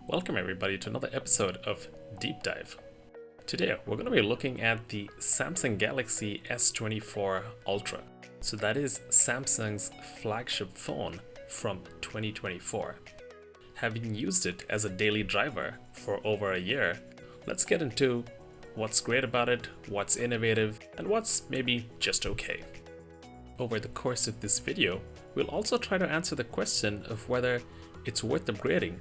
Welcome everybody to another episode of Deep Dive. Today we're going to be looking at the Samsung Galaxy S24 Ultra. So that is Samsung's flagship phone from 2024. Having used it as a daily driver for over a year, let's get into what's great about it, what's innovative, and what's maybe just okay. Over the course of this video, we'll also try to answer the question of whether it's worth upgrading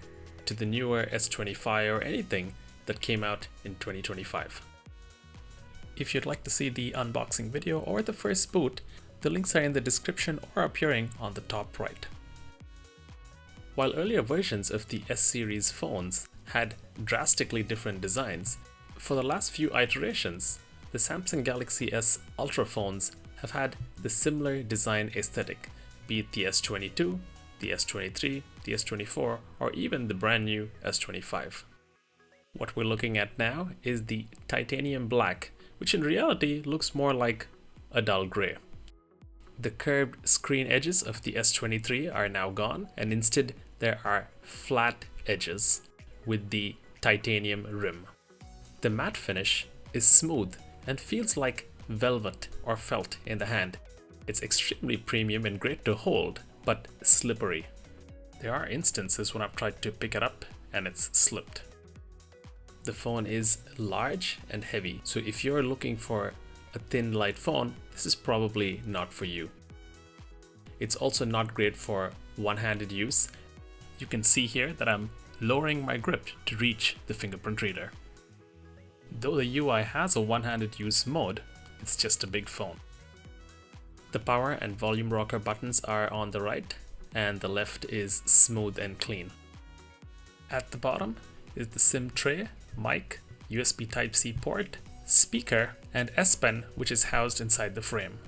to the newer S25 or anything that came out in 2025. If you'd like to see the unboxing video or the first boot, the links are in the description or appearing on the top right. While earlier versions of the S-series phones had drastically different designs, for the last few iterations, the Samsung Galaxy S Ultra phones have had the similar design aesthetic, be it the S22, the S23, the S24, or even the brand new S25. What we're looking at now is the titanium black, which in reality looks more like a dull gray. The curved screen edges of the S23 are now gone, and instead there are flat edges with the titanium rim. The matte finish is smooth and feels like velvet or felt in the hand. It's extremely premium and great to hold, but slippery. There are instances when I've tried to pick it up and it's slipped. The phone is large and heavy, so if you're looking for a thin, light phone, this is probably not for you. It's also not great for one-handed use. You can see here that I'm lowering my grip to reach the fingerprint reader. Though the UI has a one-handed use mode, it's just a big phone. The power and volume rocker buttons are on the right, and the left is smooth and clean. At the bottom is the SIM tray, mic, USB Type-C port, speaker, and S Pen, which is housed inside the frame.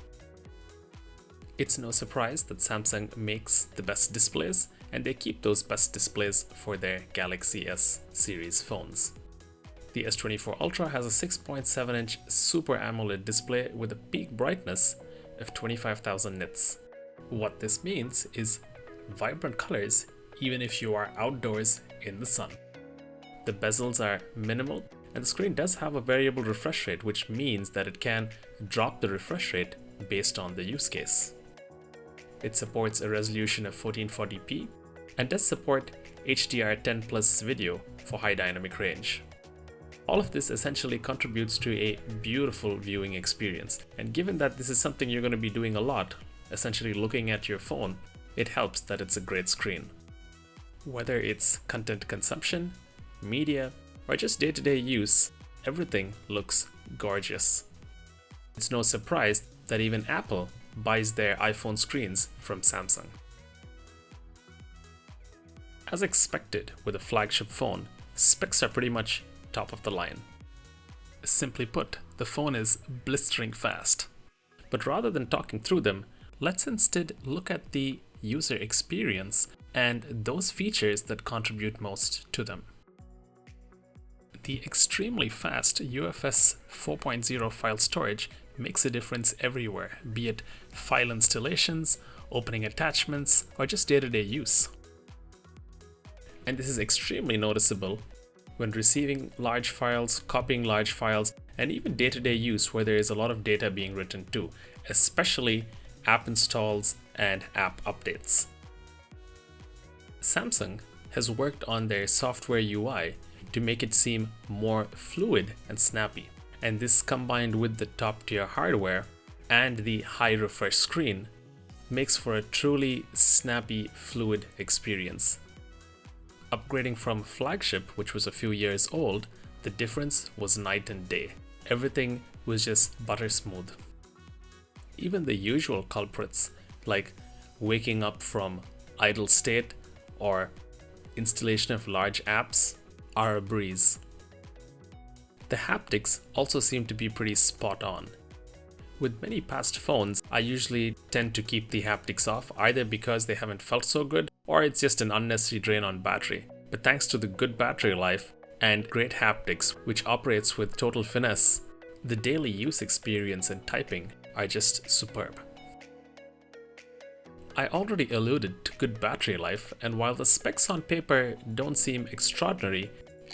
It's no surprise that Samsung makes the best displays, and they keep those best displays for their Galaxy S series phones. The S24 Ultra has a 6.7-inch Super AMOLED display with a peak brightness of 25,000 nits. What this means is vibrant colors even if you are outdoors in the sun. The bezels are minimal, and the screen does have a variable refresh rate, which means that it can drop the refresh rate based on the use case. It supports a resolution of 1440p and does support HDR10+ video for high dynamic range. All of this essentially contributes to a beautiful viewing experience, and given that this is something you're going to be doing a lot, essentially looking at your phone, it helps that it's a great screen. Whether it's content consumption, media, or just day-to-day use, everything looks gorgeous. It's no surprise that even Apple buys their iPhone screens from Samsung. As expected with a flagship phone, specs are pretty much top of the line. Simply put, the phone is blistering fast. But rather than talking through them, let's instead look at the user experience and those features that contribute most to them. The extremely fast UFS 4.0 file storage makes a difference everywhere, be it file installations, opening attachments, or just day-to-day use. And this is extremely noticeable when receiving large files, copying large files, and even day-to-day use where there is a lot of data being written to, especially app installs and app updates. Samsung has worked on their software UI to make it seem more fluid and snappy, and this combined with the top-tier hardware and the high refresh screen makes for a truly snappy, fluid experience. Upgrading from flagship, which was a few years old, the difference was night and day. Everything was just butter smooth. Even the usual culprits, like waking up from idle state or installation of large apps, are a breeze. The haptics also seem to be pretty spot on. With many past phones, I usually tend to keep the haptics off, either because they haven't felt so good or it's just an unnecessary drain on battery. But thanks to the good battery life and great haptics, which operates with total finesse, the daily use experience and typing are just superb. I already alluded to good battery life, and while the specs on paper don't seem extraordinary,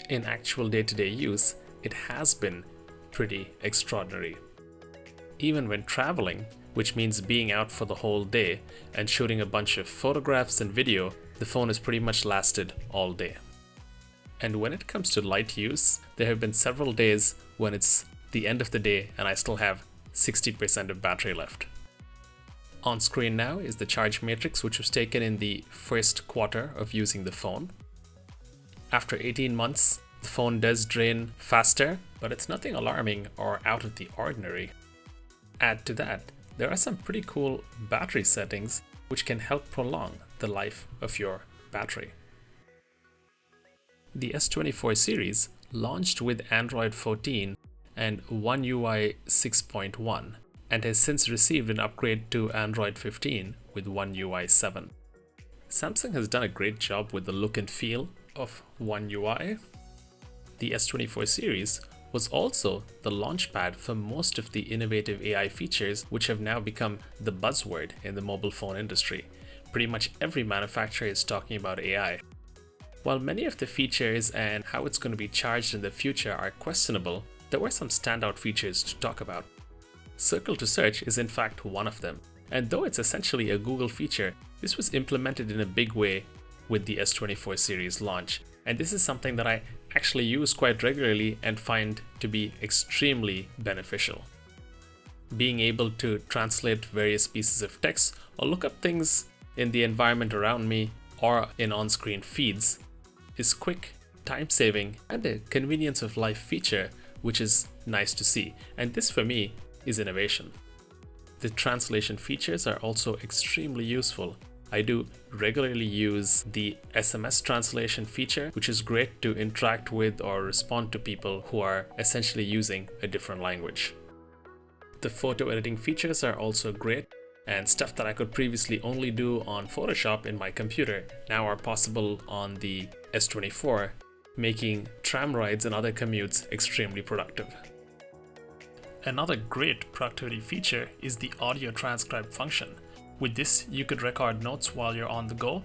in actual day-to-day use, it has been pretty extraordinary. Even when traveling, which means being out for the whole day and shooting a bunch of photographs and video, the phone has pretty much lasted all day. And when it comes to light use, there have been several days when it's the end of the day and I still have 60% of battery left. On screen now is the charge matrix, which was taken in the first quarter of using the phone. After 18 months, the phone does drain faster, but it's nothing alarming or out of the ordinary. Add to that, there are some pretty cool battery settings which can help prolong the life of your battery. The S24 series launched with Android 14 and One UI 6.1 and has since received an upgrade to Android 15 with One UI 7. Samsung has done a great job with the look and feel of One UI. The S24 series was also the launchpad for most of the innovative AI features which have now become the buzzword in the mobile phone industry. Pretty much every manufacturer is talking about AI. While many of the features and how it's going to be charged in the future are questionable, there were some standout features to talk about. Circle to Search is in fact one of them, and though it's essentially a Google feature, this was implemented in a big way with the S24 series launch, and this is something that I actually use quite regularly and find to be extremely beneficial. Being able to translate various pieces of text or look up things in the environment around me or in on-screen feeds is quick, time-saving, and a convenience of life feature which is nice to see, and this for me is innovation. The translation features are also extremely useful. I do regularly use the SMS translation feature, which is great to interact with or respond to people who are essentially using a different language. The photo editing features are also great, and stuff that I could previously only do on Photoshop in my computer now are possible on the S24, making tram rides and other commutes extremely productive. Another great productivity feature is the audio transcribe function. With this, you could record notes while you're on the go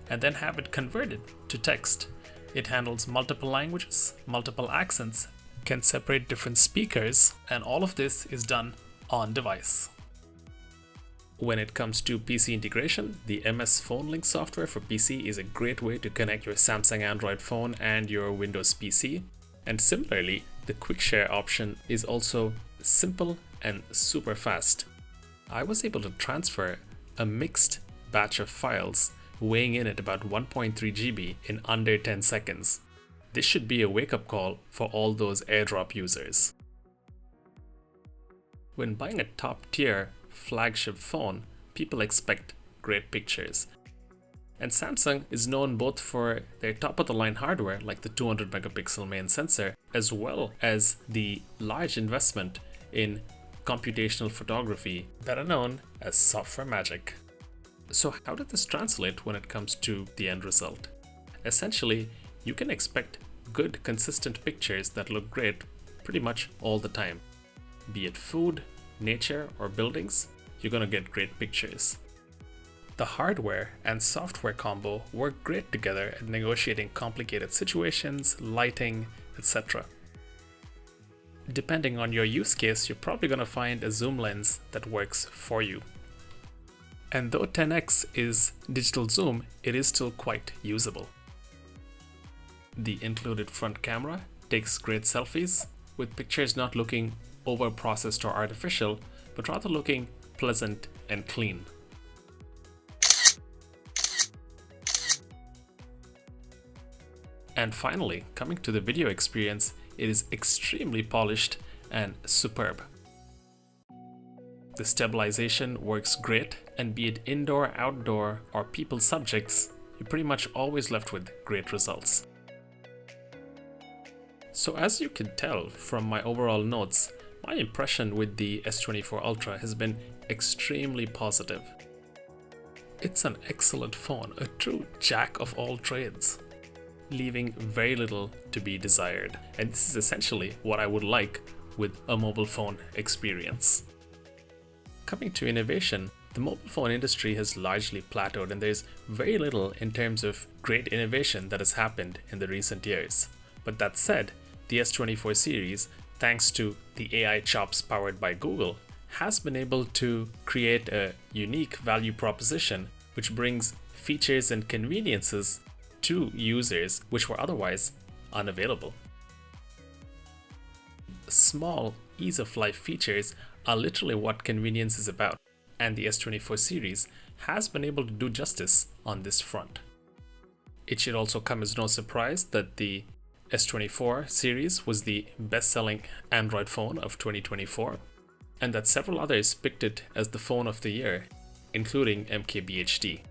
and then have it converted to text. It handles multiple languages, multiple accents, can separate different speakers, and all of this is done on device. When it comes to PC integration, the MS Phone Link software for PC is a great way to connect your Samsung Android phone and your Windows PC. And similarly, the Quick Share option is also simple and super fast. I was able to transfer a mixed batch of files weighing in at about 1.3 GB in under 10 seconds. This should be a wake-up call for all those AirDrop users. When buying a top-tier flagship phone, people expect great pictures. And Samsung is known both for their top-of-the-line hardware like the 200 megapixel main sensor, as well as the large investment in computational photography, better known as software magic. So how did this translate when it comes to the end result? Essentially, you can expect good, consistent pictures that look great pretty much all the time. Be it food, nature, or buildings, you're gonna get great pictures. The hardware and software combo work great together at negotiating complicated situations, lighting, etc. Depending on your use case, you're probably gonna find a zoom lens that works for you. And though 10x is digital zoom, it is still quite usable. The included front camera takes great selfies, with pictures not looking over-processed or artificial, but rather looking pleasant and clean. And finally, coming to the video experience, it is extremely polished and superb. The stabilization works great, and be it indoor, outdoor, or people subjects, you're pretty much always left with great results. So as you can tell from my overall notes, my impression with the S24 Ultra has been extremely positive. It's an excellent phone, a true jack of all trades, leaving very little to be desired. And this is essentially what I would like with a mobile phone experience. Coming to innovation, The mobile phone industry has largely plateaued and there's very little in terms of great innovation that has happened in the recent years. But that said, the S24 series, thanks to the AI chops powered by Google, has been able to create a unique value proposition which brings features and conveniences to users which were otherwise unavailable. Small, ease-of-life features are literally what convenience is about, and the S24 series has been able to do justice on this front. It should also come as no surprise that the S24 series was the best-selling Android phone of 2024, and that several others picked it as the phone of the year, including MKBHD.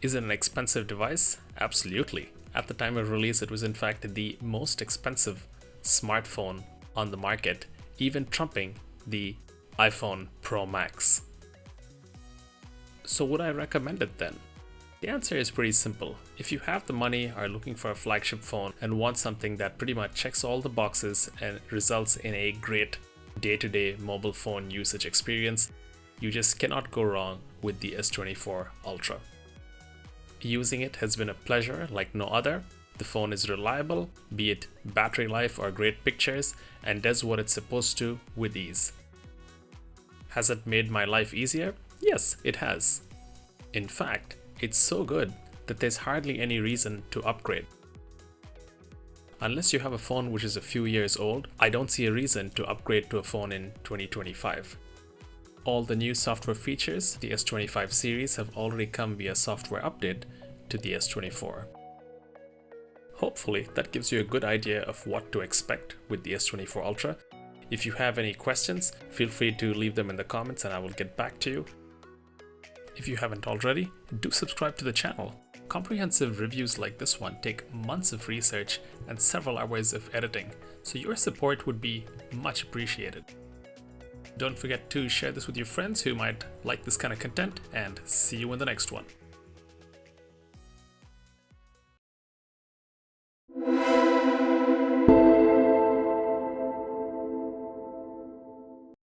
Is it an expensive device? Absolutely. At the time of release, it was in fact the most expensive smartphone on the market, even trumping the iPhone Pro Max. So would I recommend it then? The answer is pretty simple. If you have the money, are looking for a flagship phone, and want something that pretty much checks all the boxes and results in a great day-to-day mobile phone usage experience, you just cannot go wrong with the S24 Ultra. Using it has been a pleasure like no other. The phone is reliable, be it battery life or great pictures, and does what it's supposed to with ease. Has it made my life easier? Yes, it has. In fact, it's so good that there's hardly any reason to upgrade. Unless you have a phone which is a few years old, I don't see a reason to upgrade to a phone in 2025. All the new software features, the S25 series, have already come via software update to the S24. Hopefully that gives you a good idea of what to expect with the S24 Ultra. If you have any questions, feel free to leave them in the comments and I will get back to you. If you haven't already, do subscribe to the channel. Comprehensive reviews like this one take months of research and several hours of editing, so your support would be much appreciated. Don't forget to share this with your friends who might like this kind of content, and see you in the next one.